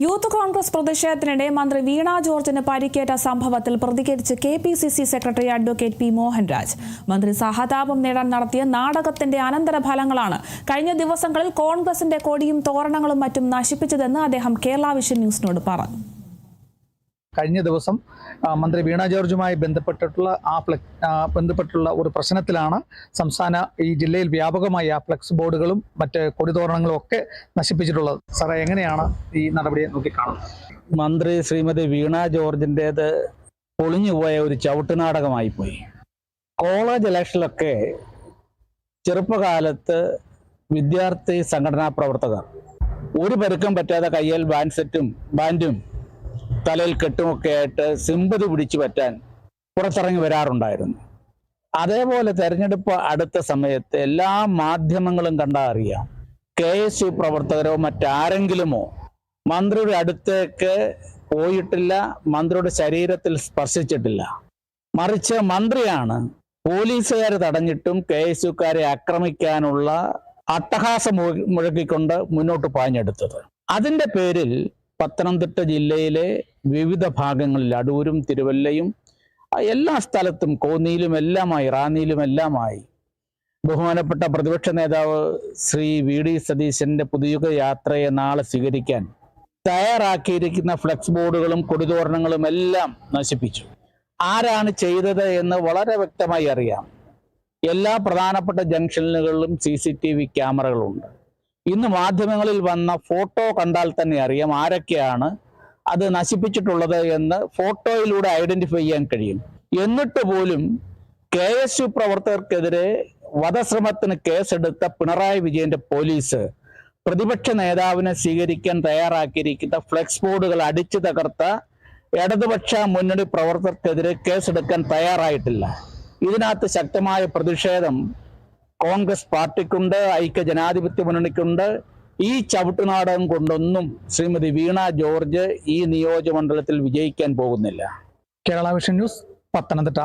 Youth Congress പ്രതിഷേധത്തിനിടെ മന്ത്രി വീണ ജോർജിന് പരിക്കേറ്റ സംഭവത്തിൽ പ്രതികരിച്ച് KPCC secretary advocate P Mohanraj. മന്ത്രി സഹതാപം നേടാൻ നടത്തിയ നാടകത്തിന്റെ അനന്തരഫലങ്ങളാണ് കഴിഞ്ഞ ദിവസങ്ങളിൽ കോൺഗ്രസിന്റെ കൊടിയും തോരണങ്ങളും മറ്റും നശിപ്പിച്ചതെന്ന് അദ്ദേഹം കേരള വിഷൻ ന്യൂസിനോട് പറഞ്ഞു. കഴിഞ്ഞ ദിവസം മന്ത്രി വീണ ജോർജുമായി ബന്ധപ്പെട്ടുള്ള ഒരു പ്രശ്നത്തിലാണ് ഈ ജില്ലയിൽ വ്യാപകമായി ആ ഫ്ലെക്സ് ബോർഡുകളും മറ്റ് കൊടിതോരണങ്ങളും ഒക്കെ നശിപ്പിച്ചിട്ടുള്ളത്. സാറേ, എങ്ങനെയാണ് ഈ നടപടിയെ നോക്കിക്കാണുന്നത്? മന്ത്രി ശ്രീമതി വീണ ജോർജിൻ്റേത് പൊളിഞ്ഞുപോയ ഒരു ചവിട്ടുനാടകമായി പോയി. കോളേജ് ഇലക്ഷനിലൊക്കെ ചെറുപ്പകാലത്ത് വിദ്യാർത്ഥി സംഘടനാ പ്രവർത്തകർ ഒരു പരുക്കം പറ്റാതെ കയ്യിൽ ബാൻഡും തലയിൽ കെട്ടുമൊക്കെ ആയിട്ട് സിമ്പതി പിടിച്ചു പറ്റാൻ പുറത്തിറങ്ങി വരാറുണ്ടായിരുന്നു. അതേപോലെ തെരഞ്ഞെടുപ്പ് അടുത്ത സമയത്ത് എല്ലാ മാധ്യമങ്ങളും കണ്ടാൽ അറിയാം, KSU പ്രവർത്തകരോ മറ്റാരെങ്കിലുമോ മന്ത്രിയുടെ അടുത്തേക്ക് പോയിട്ടില്ല, മന്ത്രിയുടെ ശരീരത്തിൽ സ്പർശിച്ചിട്ടില്ല. മറിച്ച് മന്ത്രിയാണ് പോലീസുകാർ തടഞ്ഞിട്ടും KSUക്കാരെ ആക്രമിക്കാനുള്ള അട്ടഹാസം മുഴക്കിക്കൊണ്ട് മുന്നോട്ട് പാഞ്ഞെടുത്തത്. അതിൻ്റെ പേരിൽ പത്തനംതിട്ട ജില്ലയിലെ വിവിധ ഭാഗങ്ങളിൽ അടൂരും തിരുവല്ലയും എല്ലാ സ്ഥലത്തും കോന്നിയിലും എല്ലാമായി റാന്നിയിലുമെല്ലാമായി ബഹുമാനപ്പെട്ട പ്രതിപക്ഷ നേതാവ് ശ്രീ VD സതീശന്റെ പുതുയുഗ യാത്രയെ നാളെ സ്വീകരിക്കാൻ തയ്യാറാക്കിയിരിക്കുന്ന ഫ്ലെക്സ് ബോർഡുകളും കൊടിതോരണങ്ങളും എല്ലാം നശിപ്പിച്ചു. ആരാണ് ചെയ്തത് എന്ന് വളരെ വ്യക്തമായി അറിയാം. എല്ലാ പ്രധാനപ്പെട്ട ജംഗ്ഷനുകളിലും CCTV ക്യാമറകളുണ്ട്. ഇന്ന് മാധ്യമങ്ങളിൽ വന്ന ഫോട്ടോ കണ്ടാൽ തന്നെ അറിയാം ആരൊക്കെയാണ് അത് നശിപ്പിച്ചിട്ടുള്ളത് എന്ന് ഫോട്ടോയിലൂടെ ഐഡന്റിഫൈ ചെയ്യാൻ കഴിയും. എന്നിട്ട് പോലും KSU പ്രവർത്തകർക്കെതിരെ വധശ്രമത്തിന് കേസെടുത്ത പിണറായി വിജയന്റെ പോലീസ് പ്രതിപക്ഷ നേതാവിനെ സ്വീകരിക്കാൻ തയ്യാറാക്കിയിരിക്കുന്ന ഫ്ലെക്സ് ബോർഡുകൾ അടിച്ചു തകർത്ത ഇടതുപക്ഷ മുന്നണി പ്രവർത്തകർക്കെതിരെ കേസെടുക്കാൻ തയ്യാറായിട്ടില്ല. ഇതിനകത്ത് ശക്തമായ പ്രതിഷേധം കോൺഗ്രസ് പാർട്ടിക്കുണ്ട്, ഐക്യ ജനാധിപത്യ മുന്നണിക്കുണ്ട്. ഈ ചവിട്ടുനാടകം കൊണ്ടൊന്നും ശ്രീമതി വീണ ജോർജ് ഈ നിയോജകമണ്ഡലത്തിൽ വിജയിക്കാൻ പോകുന്നില്ല. Kerala vision news, Pathanamthitta.